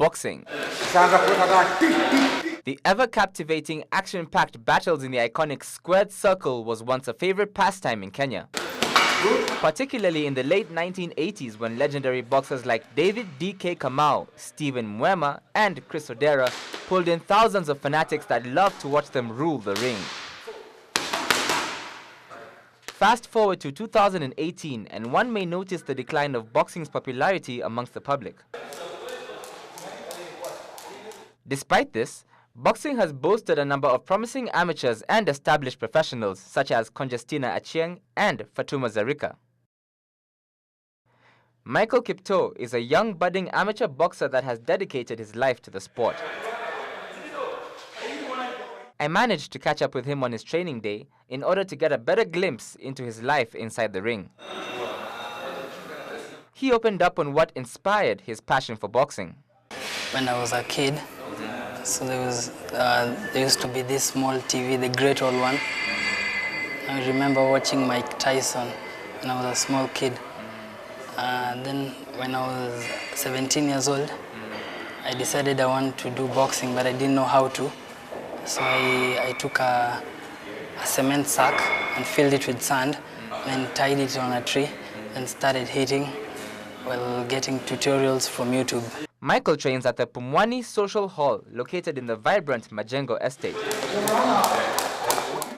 boxing. The ever-captivating, action-packed battles in the iconic squared circle was once a favorite pastime in Kenya. Particularly in the late 1980s when legendary boxers like David D.K. Kamau, Stephen Mwema, and Chris Odera pulled in thousands of fanatics that loved to watch them rule the ring. Fast forward to 2018 and one may notice the decline of boxing's popularity amongst the public. Despite this, boxing has boasted a number of promising amateurs and established professionals such as Conjestina Achieng and Fatuma Zarika. Michael Kiptoo is a young budding amateur boxer that has dedicated his life to the sport. I managed to catch up with him on his training day in order to get a better glimpse into his life inside the ring. He opened up on what inspired his passion for boxing. When I was a kid, so there used to be this small TV, the great old one. I remember watching Mike Tyson when I was a small kid. Then when I was 17 years old, I decided I wanted to do boxing, but I didn't know how to. So I took a cement sack and filled it with sand, then tied it on a tree and started hitting while getting tutorials from YouTube. Michael trains at the Pumwani Social Hall located in the vibrant Majengo estate.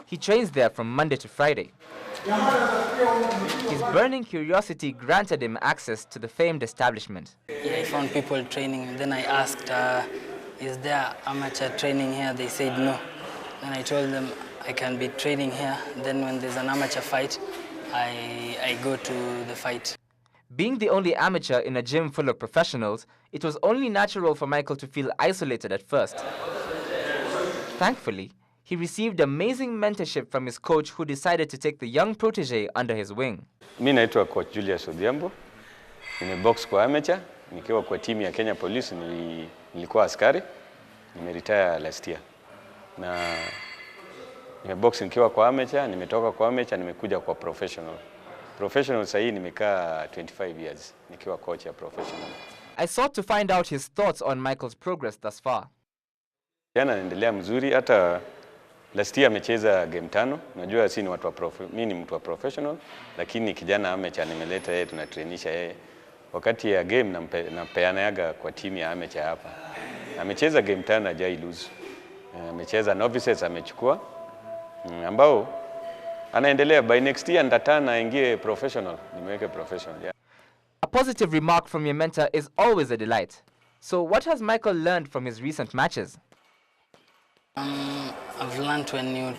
He trains there from Monday to Friday. His burning curiosity granted him access to the famed establishment. Yeah, I found people training, and then I asked, is there amateur training here? They said no. Then I told them I can be training here. Then when there's an amateur fight, I go to the fight. Being the only amateur in a gym full of professionals, it was only natural for Michael to feel isolated at first. Thankfully, he received amazing mentorship from his coach who decided to take the young protege under his wing. Mimi naitwa Coach Julius Odhiambo. Nimebox kwa amateur, nikiwa kwa timu ya Kenya Police, nilikuwa askari, nimeretire last year. Na nimebox nikiwa kwa amateur, nimetoka kwa amateur, nimekuja kwa professional. Professional sasa hii nimekaa 25 years nikiwa coach ya professional. I sought to find out his thoughts on Michael's progress thus far. Jana anaendelea mzuri, hata last year amecheza game 5. Unajua si ni watu wa mimi ni mtu wa professional, lakini kijana amateur nimeleta yeye, tunatrainisha yeye. Wakati ya game napeana yaga kwa timu ya amateur hapa. Amecheza game 5 hajai lose. Amecheza novices amechukua ambao anaendelea, by next year ndatana aingie professional, nimeweke professional. Yeah. A positive remark from your mentor is always a delight. So what has Michael learned from his recent matches? I've learned when you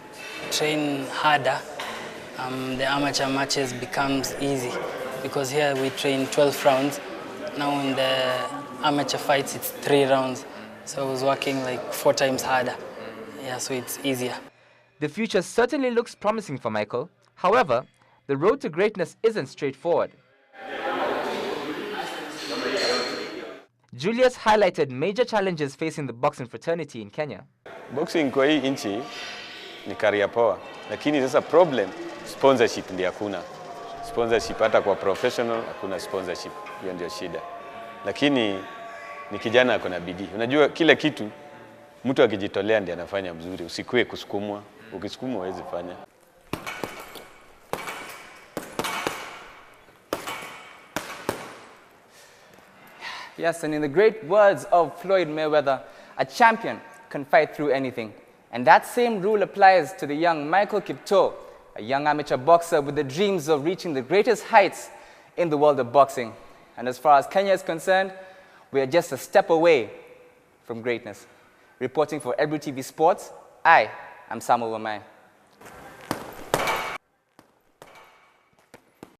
train harder, the amateur matches becomes easy, because here we train 12 rounds. Now in the amateur fights it's 3 rounds. So I was working like 4 times harder. Yeah, so it's easier. The future certainly looks promising for Michael. However, the road to greatness isn't straightforward. Julius highlighted major challenges facing the boxing fraternity in Kenya. Boxing kwa hii nchi ni career power, lakini sasa problem sponsorship ndio hakuna. Sponsorship hata kwa professional hakuna sponsorship, hiyo ndio shida. Lakini ni kijana ako na bidii. Unajua kila kitu mtu akijitolea ndiye anafanya mzuri, usikue kusukumwa. Ukisukumwa huwezi fanya. Yes, and in the great words of Floyd Mayweather, a champion can fight through anything. And that same rule applies to the young Michael Kiptoo, a young amateur boxer with the dreams of reaching the greatest heights in the world of boxing. And as far as Kenya is concerned, we are just a step away from greatness. Reporting for Ebru TV Sports, I am Samuel Wamae.